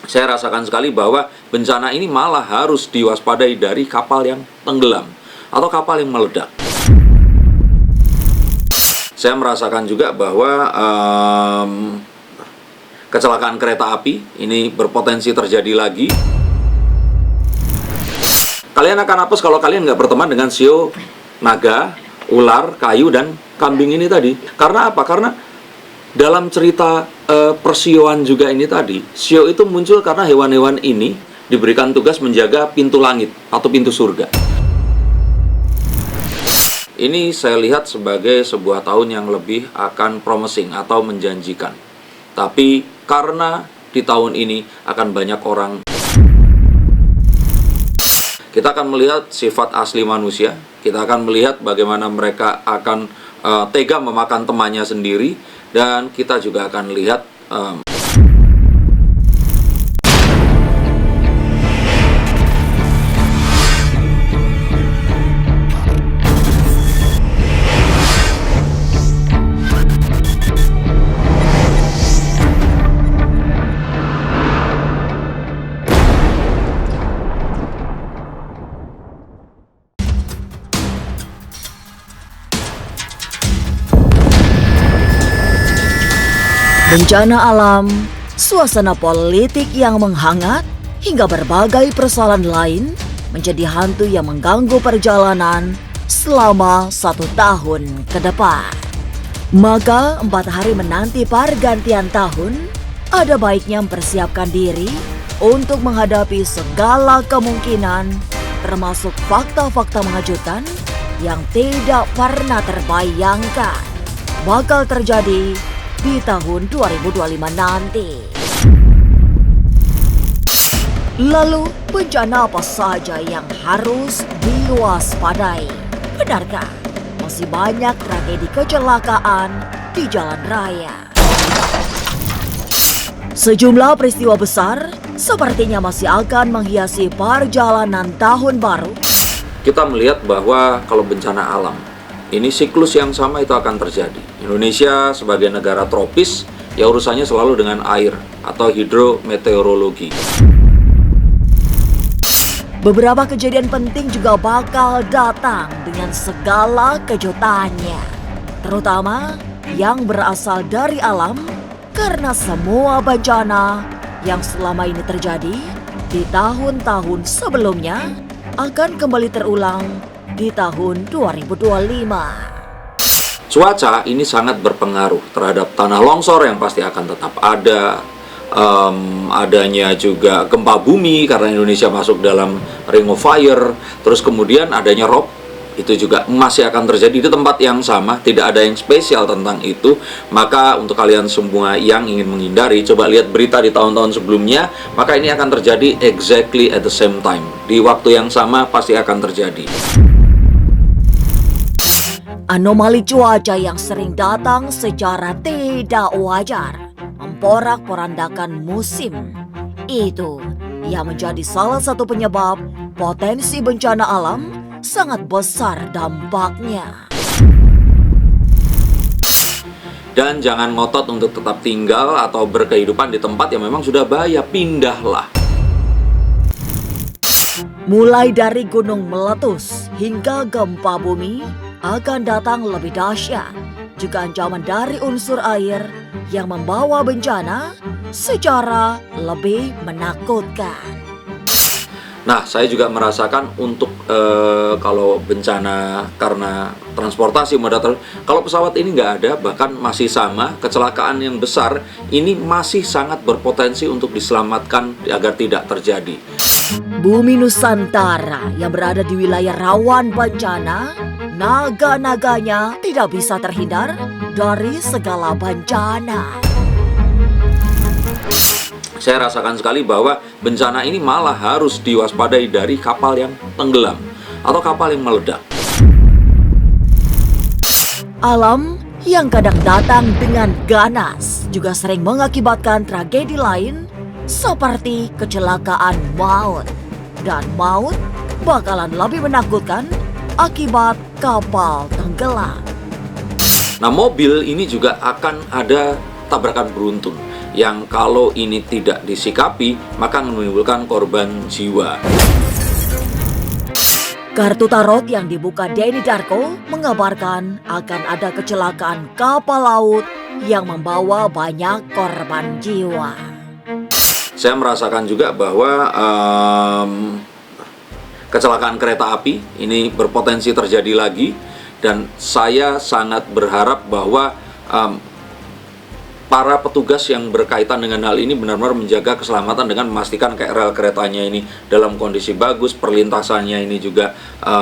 Saya rasakan sekali bahwa bencana ini malah harus diwaspadai dari kapal yang tenggelam atau kapal yang meledak. Saya merasakan juga bahwa kecelakaan kereta api ini berpotensi terjadi lagi. Kalian akan hapus kalau kalian nggak berteman dengan sio, naga, ular, kayu, dan kambing ini tadi. Karena apa? Karena dalam cerita persioan juga ini tadi, sio itu muncul karena hewan-hewan ini diberikan tugas menjaga pintu langit atau pintu surga. Ini saya lihat sebagai sebuah tahun yang lebih akan promising atau menjanjikan. Tapi karena di tahun ini akan banyak orang, kita akan melihat sifat asli manusia. Kita akan melihat bagaimana mereka akan tega memakan temannya sendiri. Dan kita juga akan lihat bencana alam, suasana politik yang menghangat, hingga berbagai persoalan lain menjadi hantu yang mengganggu perjalanan selama 1 tahun ke depan. Maka 4 hari menanti pergantian tahun, ada baiknya mempersiapkan diri untuk menghadapi segala kemungkinan, termasuk fakta-fakta mengejutkan yang tidak pernah terbayangkan bakal terjadi di tahun 2025 nanti. Lalu, bencana apa saja yang harus diwaspadai? Benarkah masih banyak tragedi kecelakaan di jalan raya? Sejumlah peristiwa besar sepertinya masih akan menghiasi perjalanan tahun baru. kita melihat bahwa kalau bencana alam, ini siklus yang sama itu akan terjadi. Indonesia sebagai negara tropis, ya urusannya selalu dengan air atau hidrometeorologi. Beberapa kejadian penting juga bakal datang dengan segala kejutannya, terutama yang berasal dari alam, karena semua bencana yang selama ini terjadi di tahun-tahun sebelumnya akan kembali terulang di tahun 2025. Cuaca ini sangat berpengaruh terhadap tanah longsor yang pasti akan tetap ada. Adanya juga gempa bumi karena Indonesia masuk dalam ring of fire. Terus kemudian adanya rob, itu juga masih akan terjadi di tempat yang sama. Tidak ada yang spesial tentang itu. Maka untuk kalian semua yang ingin menghindari, coba lihat berita di tahun-tahun sebelumnya. Maka ini akan terjadi exactly at the same time. Di waktu yang sama pasti akan terjadi. Anomali cuaca yang sering datang secara tidak wajar memporak-porandakan musim. Itu yang menjadi salah satu penyebab potensi bencana alam sangat besar dampaknya. Dan jangan ngotot untuk tetap tinggal atau berkehidupan di tempat yang memang sudah bahaya. Pindahlah. Mulai dari gunung meletus hingga gempa bumi akan datang lebih dahsyat. Juga ancaman dari unsur air yang membawa bencana secara lebih menakutkan. Nah, saya juga merasakan untuk kalau bencana karena transportasi moda kalau pesawat ini nggak ada, bahkan masih sama, kecelakaan yang besar ini masih sangat berpotensi untuk diselamatkan agar tidak terjadi. Bumi Nusantara yang berada di wilayah rawan bencana, naga-naganya tidak bisa terhindar dari segala bencana. Saya rasakan sekali bahwa bencana ini malah harus diwaspadai dari kapal yang tenggelam atau kapal yang meledak. Alam yang kadang datang dengan ganas juga sering mengakibatkan tragedi lain seperti kecelakaan maut. Dan maut bakalan lebih menakutkan akibat kapal tenggelam. Nah, mobil ini juga akan ada tabrakan beruntun yang kalau ini tidak disikapi maka menimbulkan korban jiwa. Kartu tarot yang dibuka Denny Darko mengabarkan akan ada kecelakaan kapal laut yang membawa banyak korban jiwa. Saya merasakan juga bahwa kecelakaan kereta api ini berpotensi terjadi lagi, dan saya sangat berharap bahwa para petugas yang berkaitan dengan hal ini benar-benar menjaga keselamatan dengan memastikan rel keretanya ini dalam kondisi bagus, perlintasannya ini juga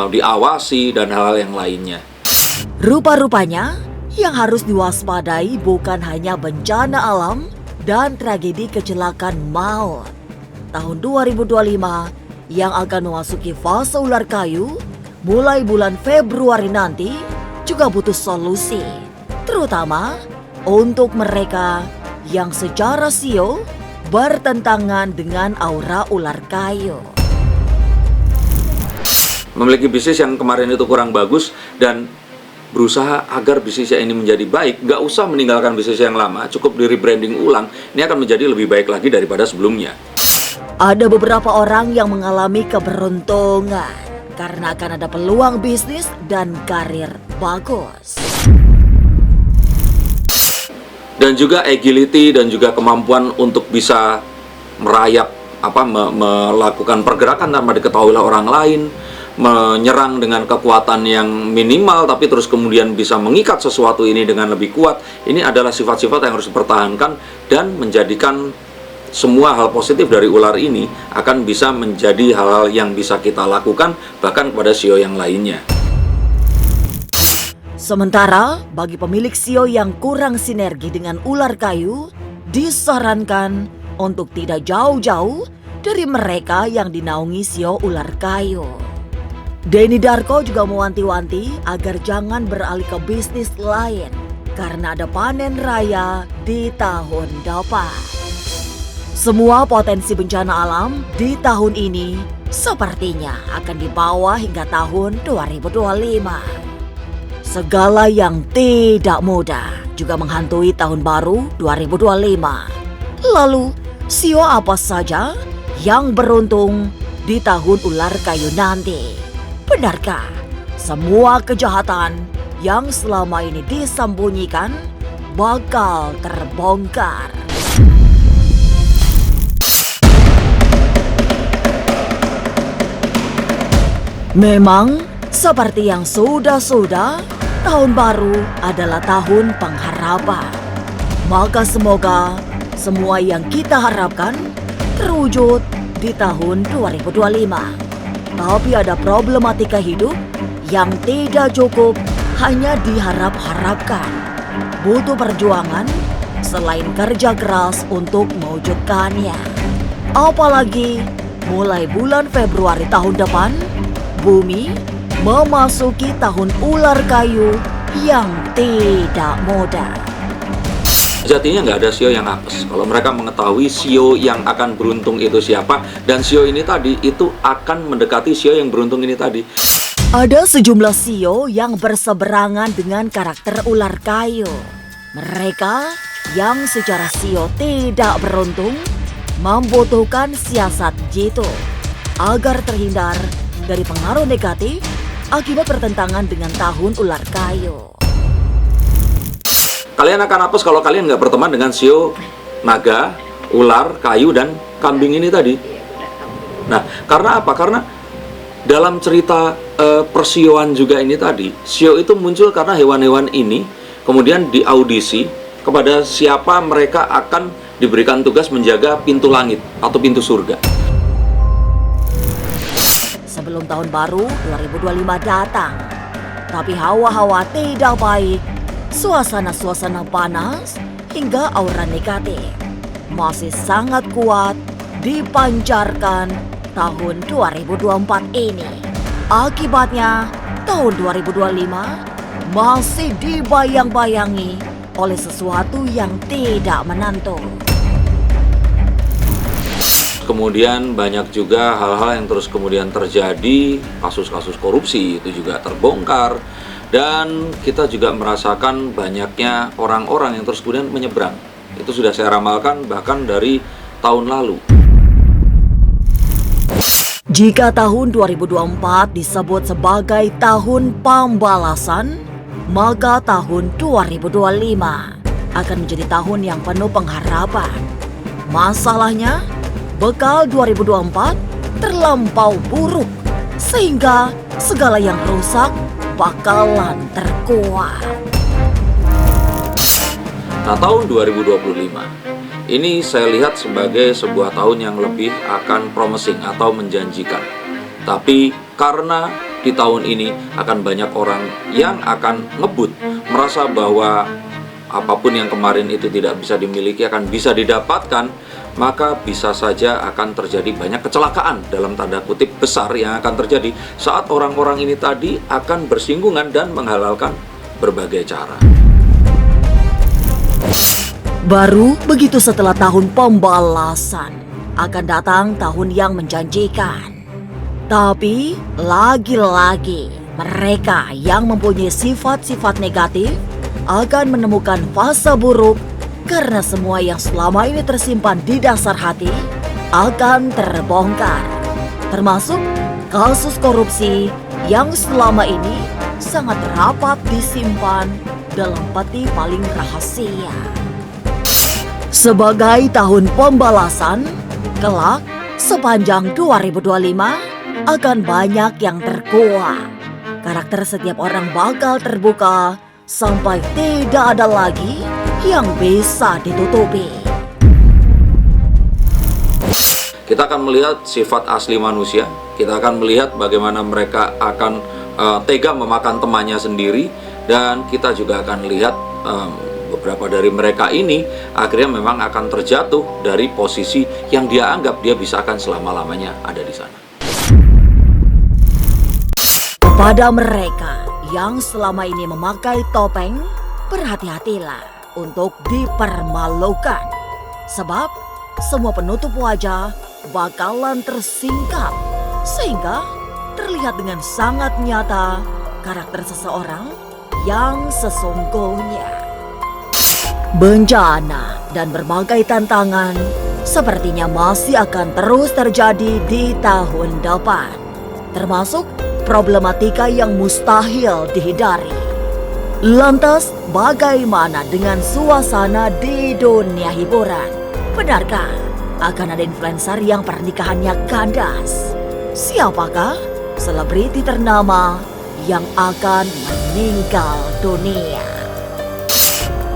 diawasi, dan hal-hal yang lainnya. Rupa-rupanya yang harus diwaspadai bukan hanya bencana alam dan tragedi kecelakaan maut. Tahun 2025 yang akan memasuki fase ular kayu mulai bulan Februari nanti juga butuh solusi, terutama untuk mereka yang secara sio bertentangan dengan aura ular kayu. Memiliki bisnis yang kemarin itu kurang bagus dan berusaha agar bisnisnya ini menjadi baik, nggak usah meninggalkan bisnis yang lama, cukup di rebranding ulang, ini akan menjadi lebih baik lagi daripada sebelumnya. Ada beberapa orang yang mengalami keberuntungan karena akan ada peluang bisnis dan karir bagus. Dan juga agility dan juga kemampuan untuk bisa merayap, melakukan pergerakan tanpa diketahui oleh orang lain, menyerang dengan kekuatan yang minimal tapi terus kemudian bisa mengikat sesuatu ini dengan lebih kuat. Ini adalah sifat-sifat yang harus dipertahankan dan menjadikan semua hal positif dari ular ini akan bisa menjadi hal-hal yang bisa kita lakukan bahkan kepada sio yang lainnya. Sementara bagi pemilik sio yang kurang sinergi dengan ular kayu, disarankan untuk tidak jauh-jauh dari mereka yang dinaungi sio ular kayu. Denny Darko juga mewanti-wanti agar jangan beralih ke bisnis lain karena ada panen raya di tahun depan. Semua potensi bencana alam di tahun ini sepertinya akan dibawa hingga tahun 2025. Segala yang tidak mudah juga menghantui tahun baru 2025. Lalu, sio apa saja yang beruntung di tahun ular kayu nanti? Benarkah semua kejahatan yang selama ini disembunyikan bakal terbongkar? Memang seperti yang sudah-sudah, tahun baru adalah tahun pengharapan. Maka semoga semua yang kita harapkan terwujud di tahun 2025. Tapi ada problematika hidup yang tidak cukup hanya diharap-harapkan. Butuh perjuangan selain kerja keras untuk mewujudkannya. Apalagi mulai bulan Februari tahun depan, bumi memasuki tahun ular kayu yang tidak mudah. Sejatinya nggak ada sio yang apes. Kalau mereka mengetahui sio yang akan beruntung itu siapa, dan sio ini tadi itu akan mendekati sio yang beruntung ini tadi. Ada sejumlah sio yang berseberangan dengan karakter ular kayu. Mereka yang secara sio tidak beruntung membutuhkan siasat jitu agar terhindar dari pengaruh negatif akibat bertentangan dengan tahun ular kayu. Kalian akan apes kalau kalian nggak berteman dengan sio, naga, ular, kayu, dan kambing ini tadi. Nah, karena apa? Karena dalam cerita persioan juga ini tadi, sio itu muncul karena hewan-hewan ini kemudian diaudisi kepada siapa mereka akan diberikan tugas menjaga pintu langit atau pintu surga. Sebelum tahun baru 2025 datang, tapi hawa-hawa tidak baik, suasana-suasana panas hingga aura negatif masih sangat kuat dipancarkan tahun 2024 ini. Akibatnya, tahun 2025 masih dibayang-bayangi oleh sesuatu yang tidak menentu. Kemudian banyak juga hal-hal yang terus kemudian terjadi, kasus-kasus korupsi itu juga terbongkar. Dan kita juga merasakan banyaknya orang-orang yang terus kemudian menyeberang Itu sudah saya ramalkan bahkan dari tahun lalu. Jika tahun 2024 disebut sebagai tahun pembalasan, maka tahun 2025 akan menjadi tahun yang penuh pengharapan. Masalahnya, bekal 2024 terlampau buruk, sehingga segala yang rusak bakalan terkuat. Nah, tahun 2025 ini saya lihat sebagai sebuah tahun yang lebih akan promising atau menjanjikan. Tapi karena di tahun ini akan banyak orang yang akan ngebut, merasa bahwa apapun yang kemarin itu tidak bisa dimiliki akan bisa didapatkan, maka bisa saja akan terjadi banyak kecelakaan dalam tanda kutip besar yang akan terjadi saat orang-orang ini tadi akan bersinggungan dan menghalalkan berbagai cara. Baru begitu setelah tahun pembalasan, akan datang tahun yang menjanjikan. Tapi lagi-lagi mereka yang mempunyai sifat-sifat negatif akan menemukan fase buruk karena semua yang selama ini tersimpan di dasar hati akan terbongkar. Termasuk kasus korupsi yang selama ini sangat rapat disimpan dalam peti paling rahasia. Sebagai tahun pembalasan, kelak sepanjang 2025 akan banyak yang terkuak. Karakter setiap orang bakal terbuka sampai tidak ada lagi yang bisa ditutupi. Kita akan melihat sifat asli manusia, kita akan melihat bagaimana mereka akan tega memakan temannya sendiri, dan kita juga akan lihat beberapa dari mereka ini akhirnya memang akan terjatuh dari posisi yang dia anggap dia bisa akan selama-lamanya ada di sana. Kepada mereka yang selama ini memakai topeng, berhati-hatilah untuk dipermalukan. Sebab semua penutup wajah bakalan tersingkap, sehingga terlihat dengan sangat nyata karakter seseorang yang sesungguhnya. Bencana dan berbagai tantangan sepertinya masih akan terus terjadi di tahun depan, termasuk problematika yang mustahil dihindari. Lantas, bagaimana dengan suasana di dunia hiburan? Benarkah akan ada influencer yang pernikahannya kandas? Siapakah selebriti ternama yang akan meninggal dunia?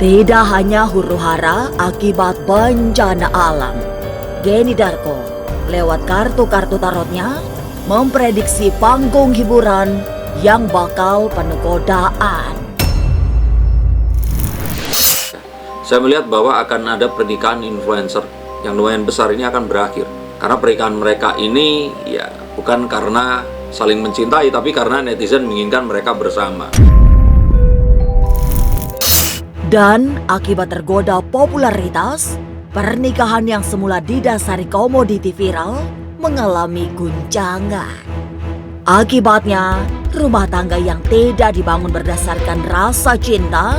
Tidak hanya huru-hara akibat bencana alam, Geni Darko lewat kartu-kartu tarotnya memprediksi panggung hiburan yang bakal penuh godaan. Saya melihat bahwa akan ada pernikahan influencer yang lumayan besar ini akan berakhir. Karena pernikahan mereka ini ya bukan karena saling mencintai, tapi karena netizen menginginkan mereka bersama. Dan akibat tergoda popularitas, pernikahan yang semula didasari komoditi viral mengalami guncangan. Akibatnya, rumah tangga yang tidak dibangun berdasarkan rasa cinta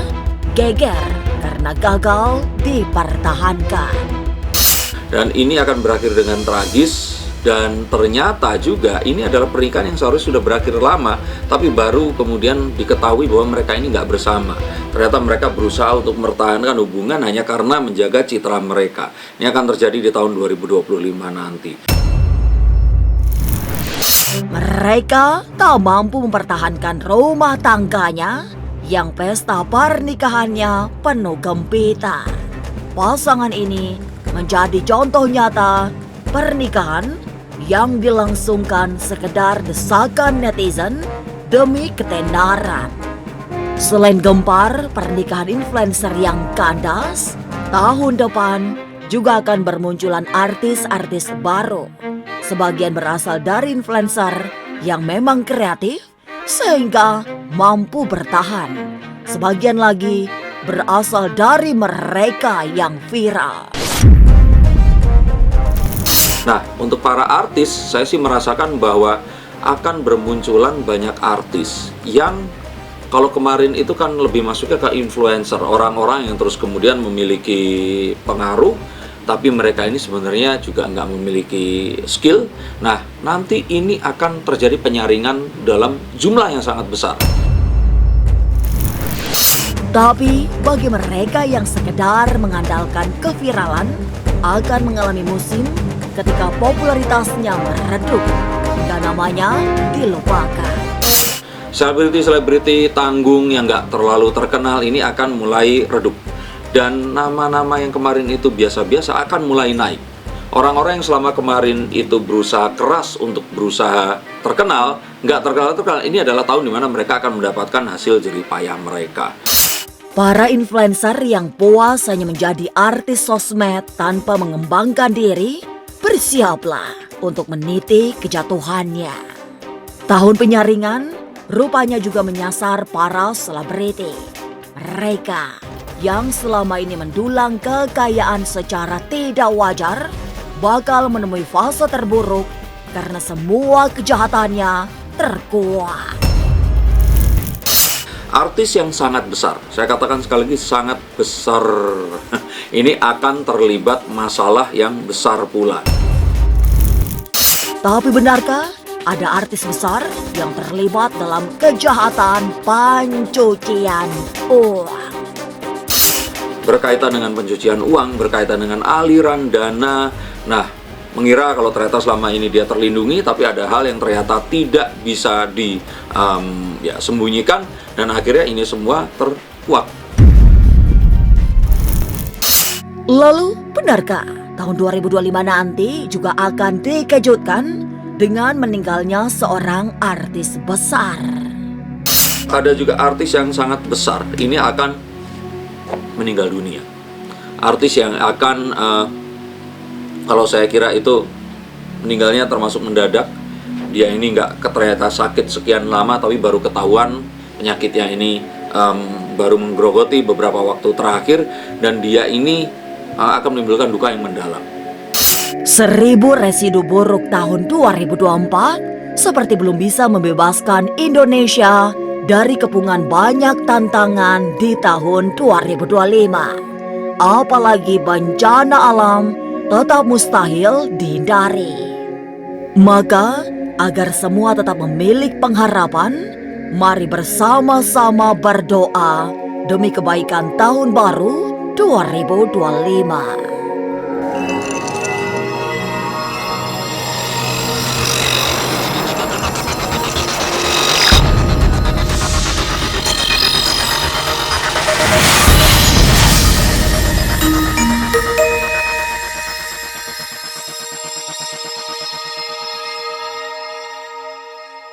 geger karena gagal dipertahankan. Dan ini akan berakhir dengan tragis. Dan ternyata juga ini adalah pernikahan yang seharusnya sudah berakhir lama, tapi baru kemudian diketahui bahwa mereka ini nggak bersama. Ternyata mereka berusaha untuk mempertahankan hubungan hanya karena menjaga citra mereka. Ini akan terjadi di tahun 2025 nanti. Mereka tak mampu mempertahankan rumah tangganya yang pesta pernikahannya penuh gempita. Pasangan ini menjadi contoh nyata pernikahan yang dilangsungkan sekedar desakan netizen demi ketenaran. Selain gempar pernikahan influencer yang kandas, tahun depan juga akan bermunculan artis-artis baru. Sebagian berasal dari influencer yang memang kreatif sehingga mampu bertahan. Sebagian lagi berasal dari mereka yang viral. Nah, untuk para artis, saya sih merasakan bahwa akan bermunculan banyak artis yang Kalau kemarin itu kan lebih masuknya ke influencer, orang-orang yang terus kemudian memiliki pengaruh, tapi mereka ini sebenarnya juga nggak memiliki skill. Nah, nanti ini akan terjadi penyaringan dalam jumlah yang sangat besar. Tapi bagi mereka yang sekedar mengandalkan keviralan, akan mengalami musim ketika popularitasnya meredup hingga namanya dilupakan. Selebriti-selebriti tanggung yang nggak terlalu terkenal ini akan mulai redup. Dan nama-nama yang kemarin itu biasa-biasa akan mulai naik. Orang-orang yang selama kemarin itu berusaha keras untuk berusaha terkenal, nggak terkenal, ini adalah tahun dimana mereka akan mendapatkan hasil jerih payah mereka. Para influencer yang puas hanya menjadi artis sosmed tanpa mengembangkan diri, bersiaplah untuk meniti kejatuhannya. Tahun penyaringan rupanya juga menyasar para selebriti. Mereka yang selama ini mendulang kekayaan secara tidak wajar bakal menemui fase terburuk karena semua kejahatannya terkuak. Artis yang sangat besar, saya katakan sekali lagi sangat besar, ini akan terlibat masalah yang besar pula. Tapi benarkah ada artis besar yang terlibat dalam kejahatan pencucian uang? Berkaitan dengan pencucian uang, berkaitan dengan aliran dana. Nah, mengira kalau ternyata selama ini dia terlindungi, tapi ada hal yang ternyata tidak bisa disembunyikan, dan akhirnya ini semua terkuak. Lalu, benarkah tahun 2025 nanti juga akan dikejutkan dengan meninggalnya seorang artis besar? Ada juga artis yang sangat besar, ini akan meninggal dunia. Artis yang akan, kalau saya kira itu meninggalnya termasuk mendadak. Dia ini nggak ternyata sakit sekian lama, tapi baru ketahuan penyakitnya ini baru menggerogoti beberapa waktu terakhir, dan dia ini akan menimbulkan duka yang mendalam. 1000 residu buruk tahun 2024 seperti belum bisa membebaskan Indonesia dari kepungan banyak tantangan di tahun 2025. Apalagi bencana alam tetap mustahil dihindari. Maka, agar semua tetap memiliki pengharapan, mari bersama-sama berdoa demi kebaikan tahun baru 2025.